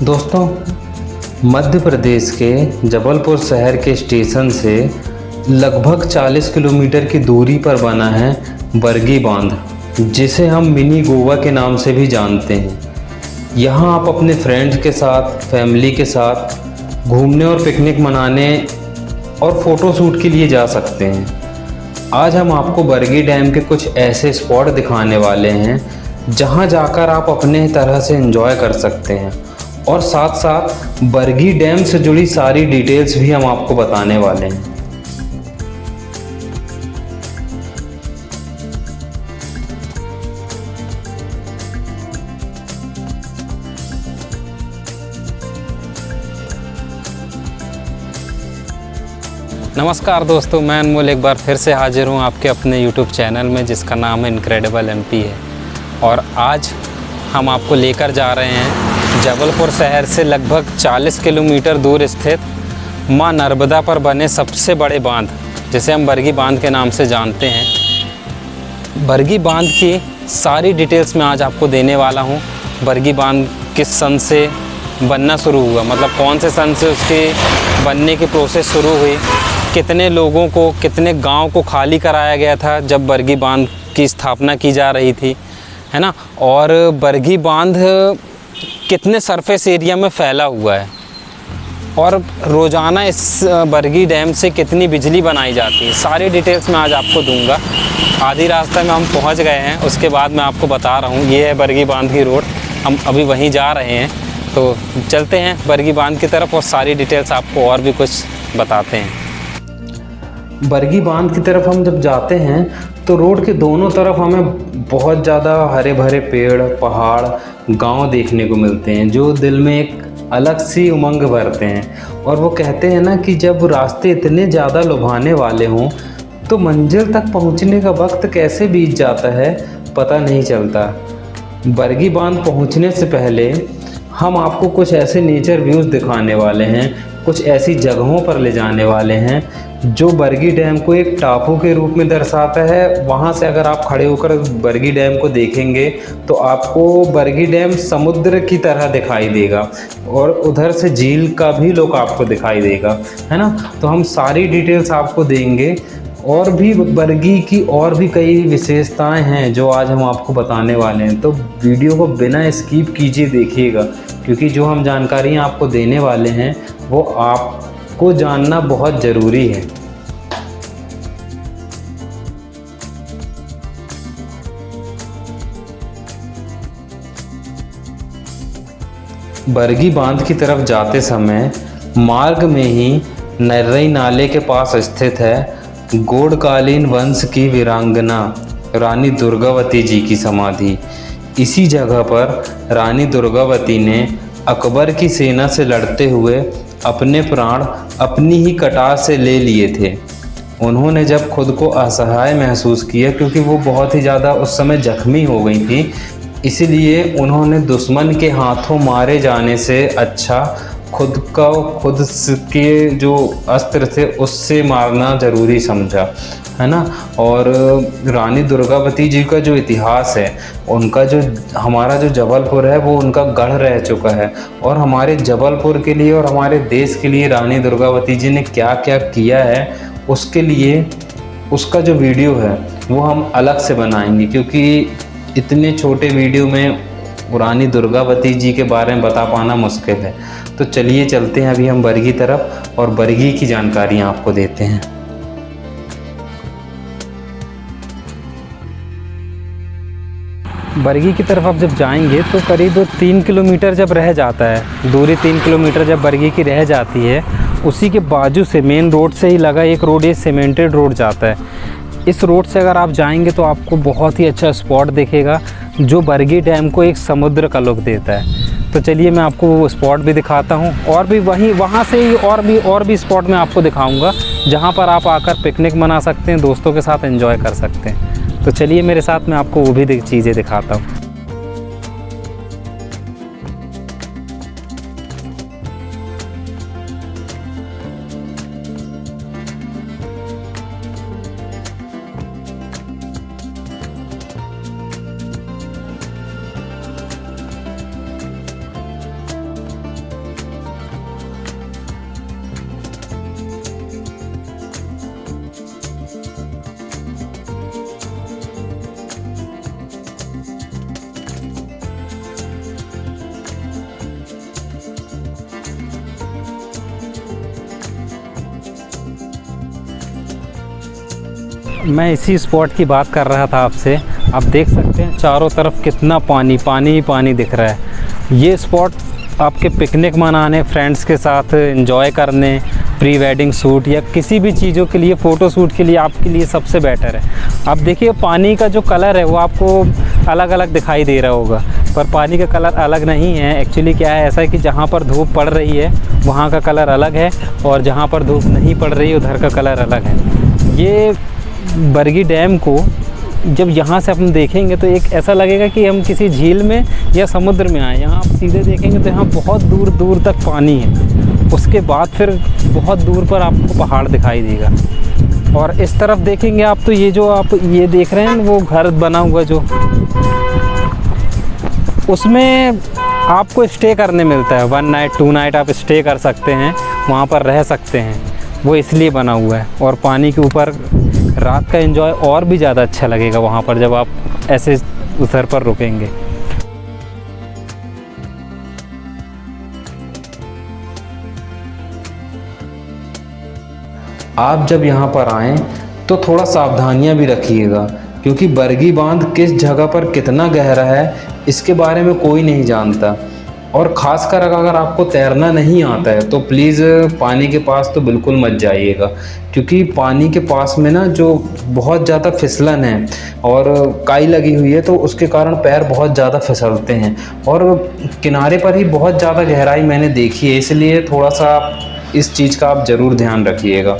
दोस्तों, मध्य प्रदेश के जबलपुर शहर के स्टेशन से लगभग 40 किलोमीटर की दूरी पर बना है बरगी बांध, जिसे हम मिनी गोवा के नाम से भी जानते हैं। यहाँ आप अपने फ्रेंड्स के साथ, फैमिली के साथ घूमने और पिकनिक मनाने और फ़ोटो शूट के लिए जा सकते हैं। आज हम आपको बरगी डैम के कुछ ऐसे स्पॉट दिखाने वाले हैं जहाँ जाकर आप अपने तरह से एंजॉय कर सकते हैं, और साथ साथ बरगी डैम से जुड़ी सारी डिटेल्स भी हम आपको बताने वाले हैं। नमस्कार दोस्तों, मैं अनमोल एक बार फिर से हाजिर हूँ आपके अपने YouTube चैनल में जिसका नाम है इनक्रेडिबल MP है। और आज हम आपको लेकर जा रहे हैं जबलपुर शहर से लगभग 40 किलोमीटर दूर स्थित मां नर्मदा पर बने सबसे बड़े बांध, जिसे हम बरगी बांध के नाम से जानते हैं। बरगी बांध की सारी डिटेल्स मैं आज आपको देने वाला हूँ। बरगी बांध किस सन से बनना शुरू हुआ, मतलब कौन से सन से उसके बनने की प्रोसेस शुरू हुई, कितने लोगों को, कितने गांव को खाली कराया गया था जब बरगी बांध की स्थापना की जा रही थी, है ना, और बरगी बांध कितने सरफेस एरिया में फैला हुआ है, और रोज़ाना इस बरगी डैम से कितनी बिजली बनाई जाती है। सारी डिटेल्स मैं आज आपको दूंगा। आधी रास्ते में हम पहुंच गए हैं, उसके बाद मैं आपको बता रहा हूं। ये है बरगी बांध की रोड, हम अभी वहीं जा रहे हैं, तो चलते हैं बरगी बांध की तरफ और सारी डिटेल्स आपको और भी कुछ बताते हैं। बरगी बांध की तरफ हम जब जाते हैं तो रोड के दोनों तरफ हमें बहुत ज़्यादा हरे भरे पेड़, पहाड़, गांव देखने को मिलते हैं, जो दिल में एक अलग सी उमंग भरते हैं। और वो कहते हैं ना कि जब रास्ते इतने ज़्यादा लुभाने वाले हों तो मंजिल तक पहुंचने का वक्त कैसे बीत जाता है पता नहीं चलता। बरगी बांध पहुंचने से पहले हम आपको कुछ ऐसे नेचर व्यूज़ दिखाने वाले हैं, कुछ ऐसी जगहों पर ले जाने वाले हैं जो बरगी डैम को एक टापू के रूप में दर्शाता है। वहाँ से अगर आप खड़े होकर बरगी डैम को देखेंगे तो आपको बरगी डैम समुद्र की तरह दिखाई देगा, और उधर से झील का भी लुक आपको दिखाई देगा, है ना। तो हम सारी डिटेल्स आपको देंगे, और भी बरगी की और भी कई विशेषताएं हैं जो आज हम आपको बताने वाले हैं। तो वीडियो को बिना स्किप कीजिए देखिएगा, क्योंकि जो हम जानकारियाँ आपको देने वाले हैं वो आपको जानना बहुत ज़रूरी है। बरगी बांध की तरफ जाते समय मार्ग में ही नर्रई नाले के पास स्थित है गौड़कालीन वंश की वीरांगना रानी दुर्गावती जी की समाधि। इसी जगह पर रानी दुर्गावती ने अकबर की सेना से लड़ते हुए अपने प्राण अपनी ही कटार से ले लिए थे। उन्होंने जब खुद को असहाय महसूस किया, क्योंकि वो बहुत ही ज़्यादा उस समय जख्मी हो गई थी, इसलिए उन्होंने दुश्मन के हाथों मारे जाने से अच्छा खुद के जो अस्त्र थे उससे मारना ज़रूरी समझा, है ना। और रानी दुर्गावती जी का जो इतिहास है, उनका जो हमारा जो जबलपुर है वो उनका गढ़ रह चुका है, और हमारे जबलपुर के लिए और हमारे देश के लिए रानी दुर्गावती जी ने क्या क्या किया है उसके लिए उसका जो वीडियो है वो हम अलग से बनाएंगे, क्योंकि इतने छोटे वीडियो में रानी दुर्गावती जी के बारे में बता पाना मुश्किल है। तो चलिए चलते हैं अभी हम बरगी तरफ और बरगी की जानकारियाँ आपको देते हैं। बरगी की तरफ आप जब जाएंगे तो करीब 3 किलोमीटर जब रह जाता है, दूरी 3 किलोमीटर जब बरगी की रह जाती है, उसी के बाजू से मेन रोड से ही लगा एक रोड, ये सीमेंटेड रोड जाता है। इस रोड से अगर आप जाएंगे तो आपको बहुत ही अच्छा स्पॉट दिखेगा जो बरगी डैम को एक समुद्र का लुक देता है। तो चलिए मैं आपको वो स्पॉट भी दिखाता हूँ, और भी वहाँ से ही और भी स्पॉट मैं आपको दिखाऊंगा जहाँ पर आप आकर पिकनिक मना सकते हैं, दोस्तों के साथ एंजॉय कर सकते हैं। तो चलिए मेरे साथ, मैं आपको वो भी चीज़ें दिखाता हूँ। मैं इसी स्पॉट की बात कर रहा था आपसे। आप देख सकते हैं चारों तरफ कितना पानी पानी ही पानी दिख रहा है। ये स्पॉट आपके पिकनिक मनाने, फ्रेंड्स के साथ एंजॉय करने, प्री वेडिंग शूट या किसी भी चीज़ों के लिए, फ़ोटो शूट के लिए आपके लिए सबसे बेटर है। आप देखिए पानी का जो कलर है वो आपको अलग अलग दिखाई दे रहा होगा, पर पानी का कलर अलग नहीं है। एक्चुअली क्या है, ऐसा है कि जहाँ पर धूप पड़ रही है वहाँ का कलर अलग है और जहाँ पर धूप नहीं पड़ रही उधर का कलर अलग है। ये बरगी डैम को जब यहाँ से अपन देखेंगे तो एक ऐसा लगेगा कि हम किसी झील में या समुद्र में आए। यहाँ आप सीधे देखेंगे तो यहाँ बहुत दूर दूर तक पानी है। उसके बाद फिर बहुत दूर पर आपको पहाड़ दिखाई देगा। और इस तरफ देखेंगे आप तो ये जो आप ये देख रहे हैं वो घर बना हुआ जो, उसमें आपको स्टे करने मिलता है। 1 नाइट 2 नाइट आप स्टे कर सकते हैं, वहाँ पर रह सकते हैं। वो इसलिए बना हुआ है और पानी के ऊपर रात का एंजॉय और भी ज़्यादा अच्छा लगेगा वहाँ पर जब आप ऐसे उधर पर रुकेंगे। आप जब यहाँ पर आएँ तो थोड़ा सावधानियाँ भी रखिएगा, क्योंकि बरगी बांध किस जगह पर कितना गहरा है इसके बारे में कोई नहीं जानता। और ख़ासकर अगर आपको तैरना नहीं आता है तो प्लीज़ पानी के पास तो बिल्कुल मत जाइएगा, क्योंकि पानी के पास में ना जो बहुत ज़्यादा फिसलन है और काई लगी हुई है, तो उसके कारण पैर बहुत ज़्यादा फिसलते हैं। और किनारे पर ही बहुत ज़्यादा गहराई मैंने देखी है, इसलिए थोड़ा सा इस चीज़ का आप ज़रूर ध्यान रखिएगा।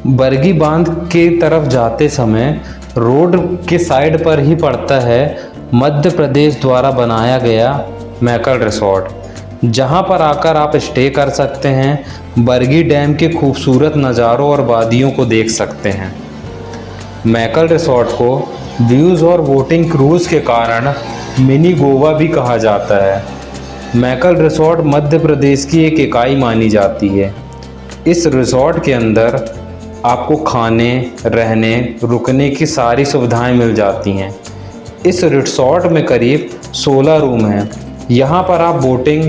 बरगी बांध के तरफ जाते समय रोड के साइड पर ही पड़ता है मध्य प्रदेश द्वारा बनाया गया मैकल रिसोर्ट, जहां पर आकर आप स्टे कर सकते हैं, बरगी डैम के खूबसूरत नज़ारों और वादियों को देख सकते हैं। मैकल रिसोर्ट को व्यूज़ और बोटिंग क्रूज़ के कारण मिनी गोवा भी कहा जाता है। मैकल रिसोर्ट मध्य प्रदेश की एक इकाई मानी जाती है। इस रिसोर्ट के अंदर आपको खाने, रहने, रुकने की सारी सुविधाएं मिल जाती हैं। इस रिसोर्ट में करीब 16 रूम हैं। यहाँ पर आप बोटिंग,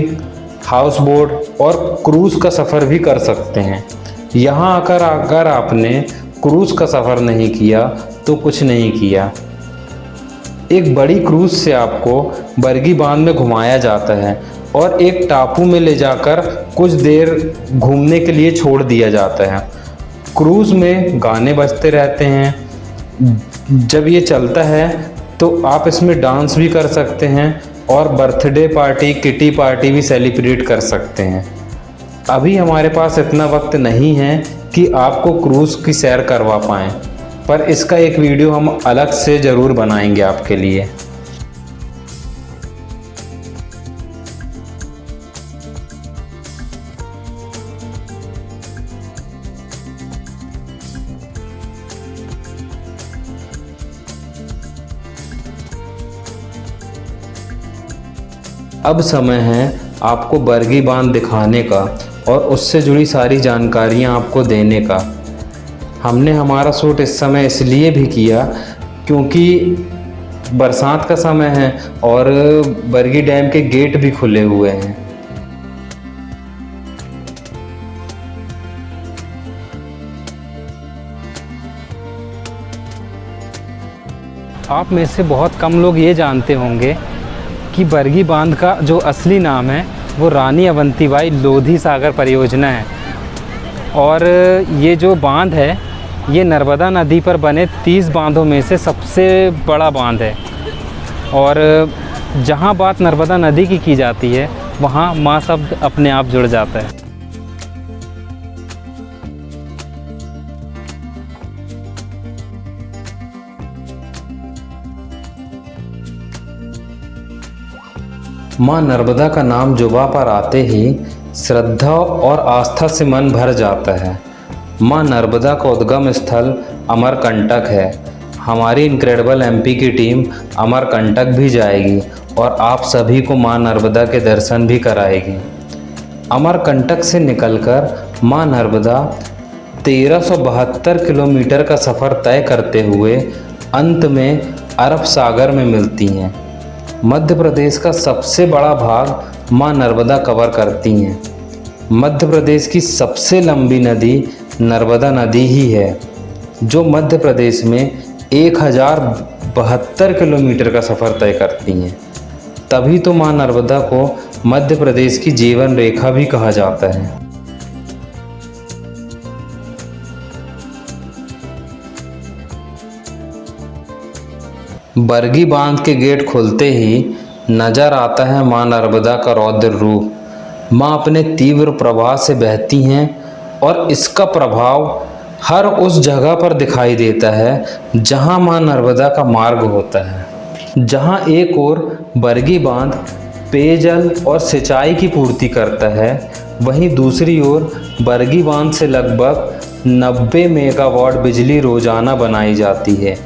हाउस बोट और क्रूज़ का सफ़र भी कर सकते हैं। यहाँ आकर अगर आपने क्रूज़ का सफ़र नहीं किया तो कुछ नहीं किया। एक बड़ी क्रूज़ से आपको बरगी बांध में घुमाया जाता है और एक टापू में ले जाकर कुछ देर घूमने के लिए छोड़ दिया जाता है। क्रूज़ में गाने बजते रहते हैं। जब ये चलता है तो आप इसमें डांस भी कर सकते हैं और बर्थडे पार्टी, किटी पार्टी भी सेलिब्रेट कर सकते हैं। अभी हमारे पास इतना वक्त नहीं है कि आपको क्रूज़ की सैर करवा पाएँ, पर इसका एक वीडियो हम अलग से ज़रूर बनाएंगे आपके लिए। अब समय है आपको बरगी बांध दिखाने का और उससे जुड़ी सारी जानकारियां आपको देने का। हमने हमारा शूट इस समय इसलिए भी किया क्योंकि बरसात का समय है और बरगी डैम के गेट भी खुले हुए हैं। आप में से बहुत कम लोग ये जानते होंगे कि बरगी बांध का जो असली नाम है वो रानी अवंतीबाई लोधी सागर परियोजना है। और ये जो बांध है ये नर्मदा नदी पर बने 30 बांधों में से सबसे बड़ा बांध है। और जहाँ बात नर्मदा नदी की जाती है वहाँ माँ शब्द अपने आप जुड़ जाता है। माँ नर्मदा का नाम जुबां पर आते ही श्रद्धा और आस्था से मन भर जाता है। माँ नर्मदा का उद्गम स्थल अमरकंटक है। हमारी इनक्रेडिबल एमपी की टीम अमरकंटक भी जाएगी और आप सभी को माँ नर्मदा के दर्शन भी कराएगी। अमरकंटक से निकलकर माँ नर्मदा 1372 किलोमीटर का सफ़र तय करते हुए अंत में अरब सागर में मिलती हैं। मध्य प्रदेश का सबसे बड़ा भाग मां नर्मदा कवर करती हैं। मध्य प्रदेश की सबसे लंबी नदी नर्मदा नदी ही है, जो मध्य प्रदेश में 1072 किलोमीटर का सफ़र तय करती हैं। तभी तो मां नर्मदा को मध्य प्रदेश की जीवन रेखा भी कहा जाता है। बरगी बांध के गेट खुलते ही नजर आता है मां नर्मदा का रौद्र रूप। मां अपने तीव्र प्रवाह से बहती हैं और इसका प्रभाव हर उस जगह पर दिखाई देता है जहां मां नर्मदा का मार्ग होता है। जहां एक ओर बरगी बांध पेयजल और सिंचाई की पूर्ति करता है, वहीं दूसरी ओर बरगी बांध से लगभग 90 मेगावाट बिजली रोजाना बनाई जाती है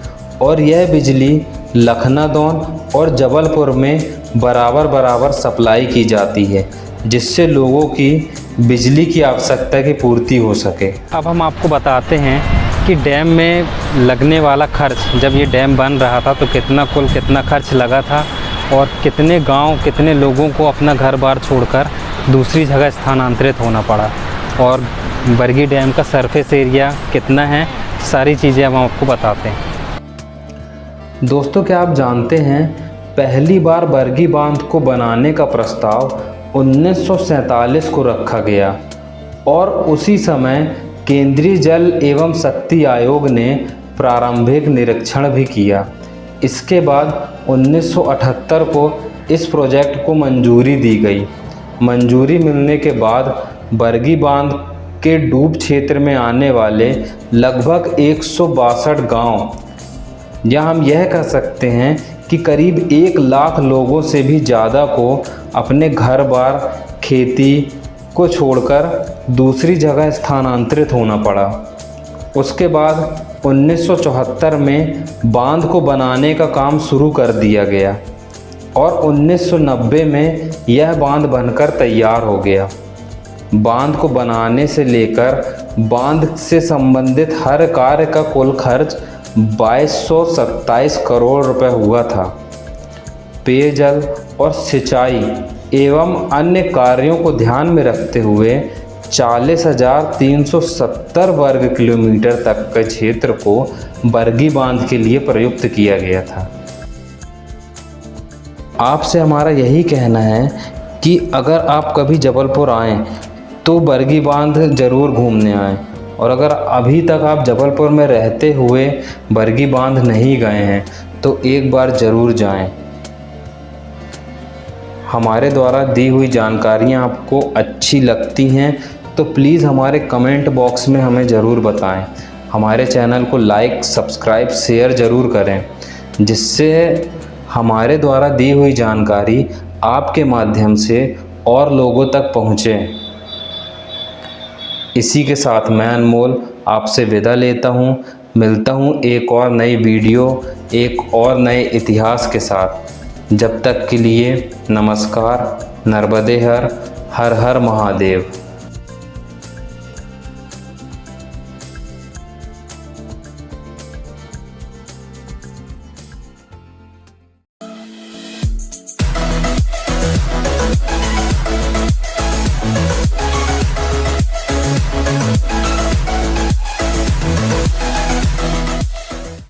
और यह बिजली लखनादौन और जबलपुर में बराबर बराबर सप्लाई की जाती है, जिससे लोगों की बिजली की आवश्यकता की पूर्ति हो सके। अब हम आपको बताते हैं कि डैम में लगने वाला खर्च, जब ये डैम बन रहा था तो कितना खर्च लगा था और कितने गांव, कितने लोगों को अपना घर बार छोड़कर दूसरी जगह स्थानांतरित होना पड़ा और बरगी डैम का सरफेस एरिया कितना है, सारी चीज़ें अब हम आपको बताते हैं। दोस्तों, क्या आप जानते हैं पहली बार बरगी बांध को बनाने का प्रस्ताव 1947 को रखा गया और उसी समय केंद्रीय जल एवं शक्ति आयोग ने प्रारंभिक निरीक्षण भी किया। इसके बाद 1978 को इस प्रोजेक्ट को मंजूरी दी गई। मंजूरी मिलने के बाद बरगी बांध के डूब क्षेत्र में आने वाले लगभग 162 गांव, या हम यह कह सकते हैं कि करीब 1 लाख लोगों से भी ज़्यादा को अपने घर बार, खेती को छोड़कर दूसरी जगह स्थानांतरित होना पड़ा। उसके बाद 1974 में बांध को बनाने का काम शुरू कर दिया गया और 1990 में यह बांध बनकर तैयार हो गया। बांध को बनाने से लेकर बांध से संबंधित हर कार्य का कुल खर्च 2227 करोड़ रुपए हुआ था। पेयजल और सिंचाई एवं अन्य कार्यों को ध्यान में रखते हुए 40,370 वर्ग किलोमीटर तक के क्षेत्र को बरगी बांध के लिए प्रयुक्त किया गया था। आपसे हमारा यही कहना है कि अगर आप कभी जबलपुर आएँ तो बरगी बांध ज़रूर घूमने आएँ, और अगर अभी तक आप जबलपुर में रहते हुए बरगी बांध नहीं गए हैं तो एक बार ज़रूर जाएं। हमारे द्वारा दी हुई जानकारियां आपको अच्छी लगती हैं तो प्लीज़ हमारे कमेंट बॉक्स में हमें ज़रूर बताएं। हमारे चैनल को लाइक, सब्सक्राइब, शेयर ज़रूर करें, जिससे हमारे द्वारा दी हुई जानकारी आपके माध्यम से और लोगों तक पहुँचे। इसी के साथ मैं अनमोल आपसे विदा लेता हूँ। मिलता हूँ एक और नई वीडियो, एक और नए इतिहास के साथ। जब तक के लिए नमस्कार। नर्मदे हर हर महादेव।